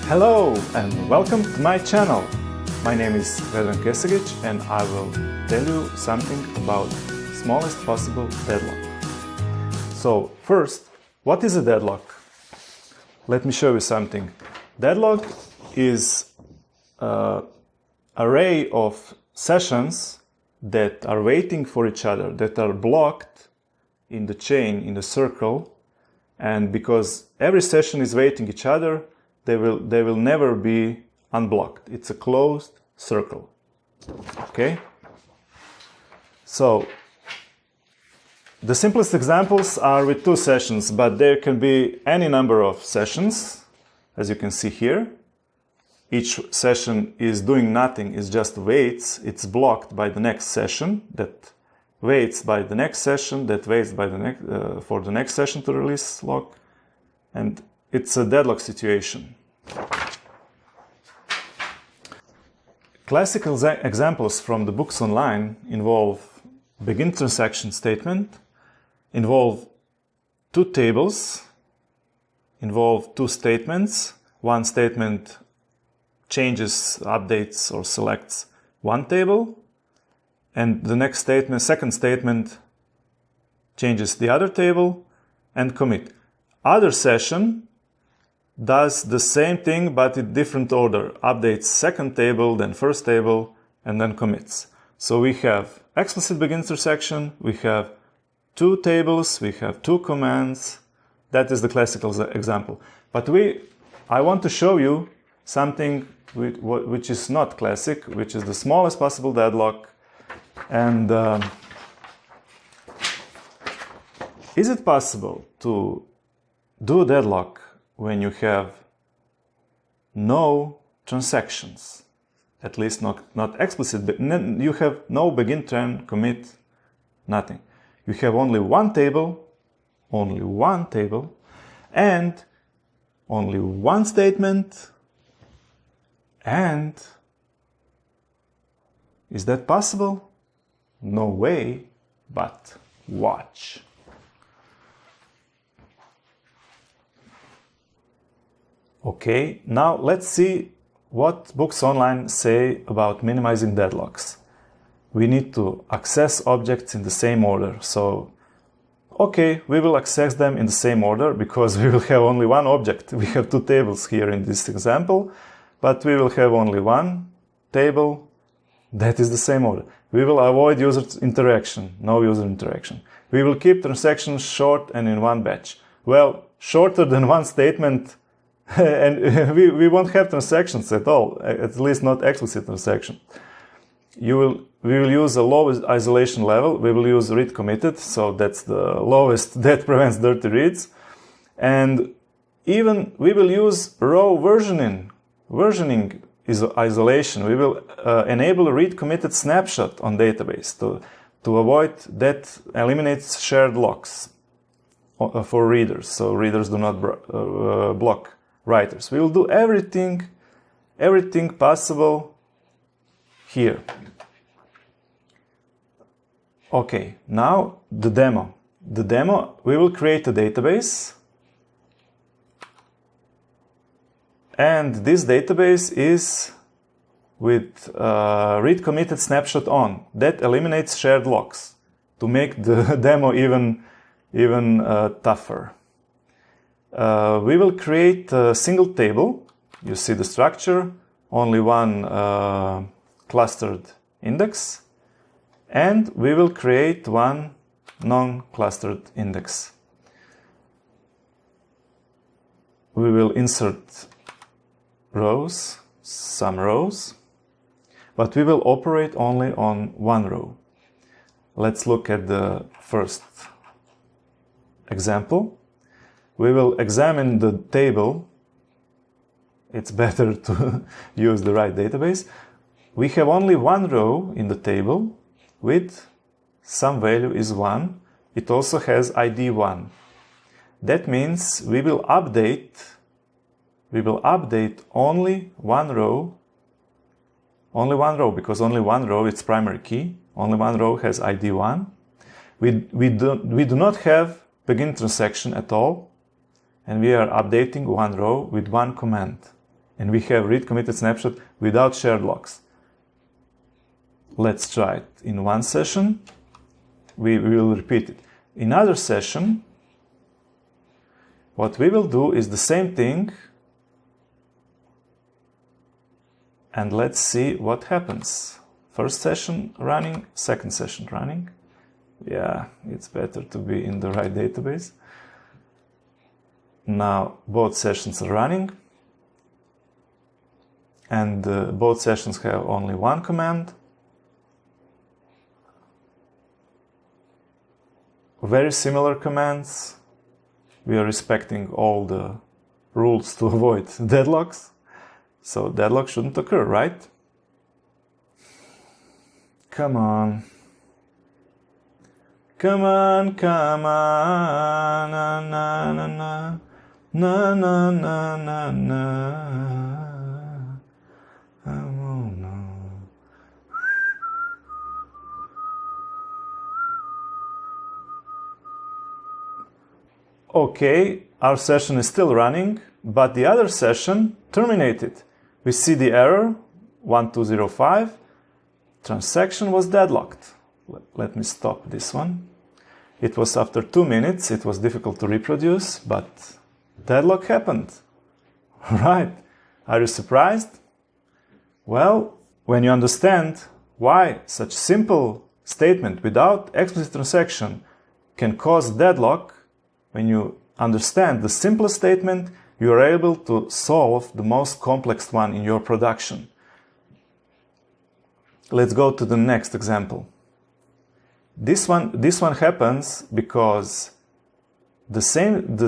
Hello and welcome to my channel. My name is and I will tell you something about smallest possible deadlock. So first, what is a deadlock? Let me show you something. Deadlock is an array of sessions that are waiting for each other, that are blocked in the chain, in the circle, and because every session is waiting each other, they will never be unblocked. It's a closed circle. Okay? So the simplest examples are with two sessions, but there can be any number of sessions, as you can see here. Each session is doing nothing, it just waits. It's blocked by the next session that waits by the next session that waits by the next for the next session to release lock, and it's a deadlock situation. Classical examples from the books online involve begin transaction statement, involve two tables, involve two statements. One statement changes, updates, or selects one table, and the next statement, second statement, changes the other table, and commit. Other session does the same thing but in different order. Updates second table, then first table, and then commits. So we have explicit begin intersection, we have two tables, we have two commands. That is the classical example. But I want to show you something which is not classic, which is the smallest possible deadlock. And is it possible to do a deadlock when you have no transactions? At least not explicit, but you have no begin, tran, commit, nothing. You have only one table, and only one statement. And is that possible? No way, but watch. Okay, now let's see what books online say about minimizing deadlocks. We need to access objects in the same order. So, okay, we will access them in the same order because we will have only one object. We have two tables here in this example, but we will have only one table that is the same order. We will avoid user interaction, no user interaction. We will keep transactions short and in one batch. Well, shorter than one statement, and we won't have transactions at all, at least not explicit transaction. We will use a low isolation level. We will use read committed, so that's the lowest that prevents dirty reads. And even we will use row versioning is isolation. We will enable a read committed snapshot on database to avoid that eliminates shared locks for readers, so readers do not block writers. We will do everything possible here. Okay, now the demo. We will create a database, and this database is with read committed snapshot on. That eliminates shared locks to make the demo even tougher. We will create a single table. You see the structure, only one clustered index, and we will create one non-clustered index. We will insert rows, some rows, but we will operate only on one row. Let's look at the first example. We will examine the table. It's better to use the right database. We have only one row in the table with some value is 1. It also has ID 1. That means we will update only one row because only one row is primary key. Only one row has ID 1. We do not have begin transaction at all, and we are updating one row with one command. and we have read committed snapshot without shared locks. Let's try it. In one session, we will repeat it. In other session, what we will do is the same thing, and let's see what happens. First session running, second session running. Yeah, it's better to be in the right database. Now both sessions are running, and both sessions have only one command. Very similar commands. We are respecting all the rules to avoid deadlocks. So deadlock shouldn't occur, right? Come on. Come on, come on. Na na na na. Na na na na na. Oh no. Okay, our session is still running, but the other session terminated. We see the error 1205. Transaction was deadlocked. Let me stop this one. It was after 2 minutes. It was difficult to reproduce, but deadlock happened. Right? Are you surprised? Well, when you understand why such simple statement without explicit transaction can cause deadlock, when you understand the simplest statement, you are able to solve the most complex one in your production. Let's go to the next example. This one happens because the statement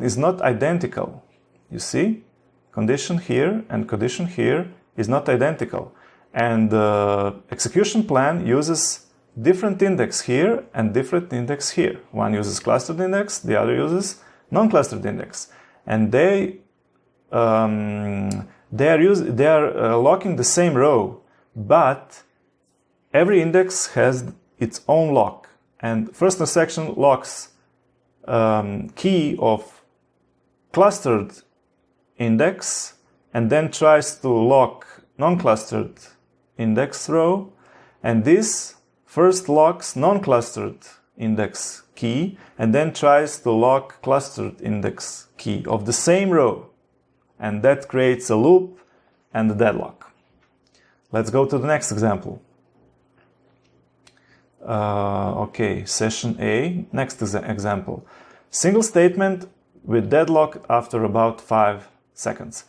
is not identical. You see, condition here and condition here is not identical, and the execution plan uses different index here and different index here. One uses clustered index, the other uses non-clustered index, and they are locking the same row, but every index has its own lock. And first transaction locks key of clustered index and then tries to lock non-clustered index row, and this first locks non-clustered index key and then tries to lock clustered index key of the same row, and that creates a loop and a deadlock. Let's go to the next example. Okay, session A, next example. Single statement with deadlock after about 5 seconds.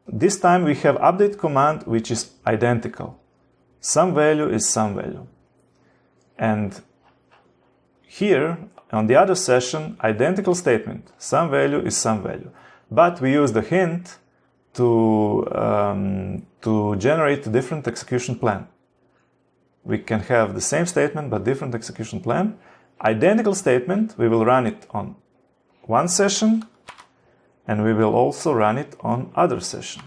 This time we have update command which is identical. Some value is some value. And here, on the other session, identical statement. Some value is some value. But we use the hint to generate a different execution plan. We can have the same statement but different execution plan. Identical statement, we will run it on one session, and we will also run it on other session.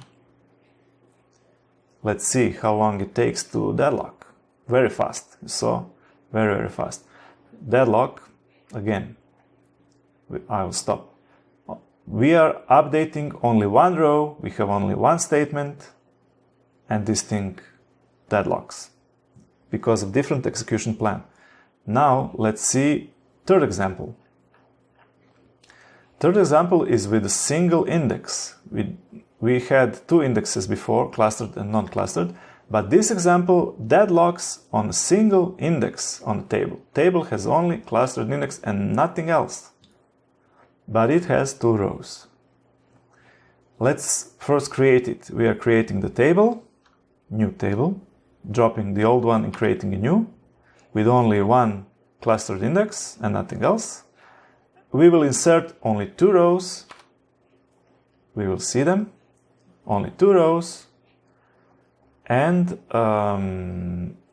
Let's see how long it takes to deadlock. Very fast, you saw? Very, very fast. Deadlock, again, I will stop. We are updating only one row, we have only one statement, and this thing deadlocks because of different execution plan. Now let's see third example. Third example is with a single index. We had two indexes before, clustered and non-clustered, but this example deadlocks on a single index on the table. Table has only clustered index and nothing else, but it has two rows. Let's first create it. We are creating the table, new table, dropping the old one and creating a new, with only one clustered index and nothing else. We will insert only two rows. We will see them, only two rows. And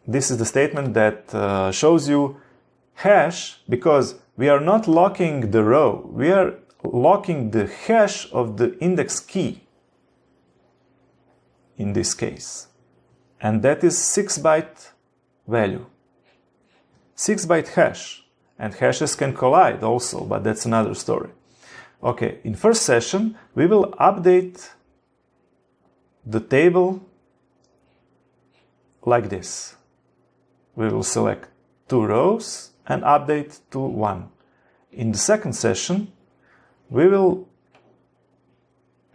this is the statement that shows you hash, because we are not locking the row, we are locking the hash of the index key in this case. And that is 6-byte value. 6-byte hash. And hashes can collide also, but that's another story. Okay, in first session, we will update the table like this. We will select 2 rows and update to 1. In the second session, we will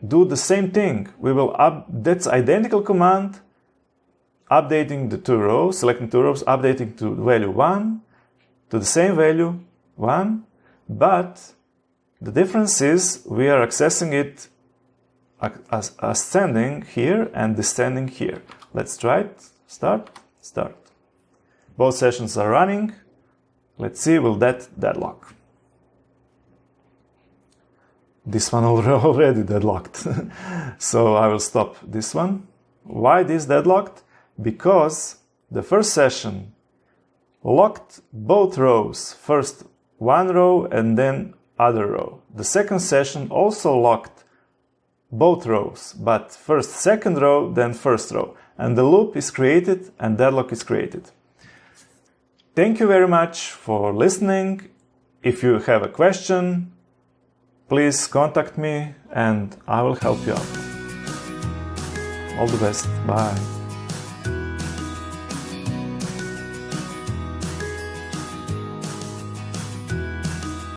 do the same thing. We will that's identical command, updating the 2 rows, selecting 2 rows, updating to value 1, to the same value 1, but the difference is we are accessing it as ascending here and descending here. Let's try it. Start. Both sessions are running. Let's see, will that deadlock? This one already deadlocked. So I will stop this one. Why this deadlocked? Because the first session locked both rows. First one row and then other row. The second session also locked both rows, but first second row, then first row. And the loop is created and deadlock is created. Thank you very much for listening. If you have a question, please contact me and I will help you out. All the best. Bye.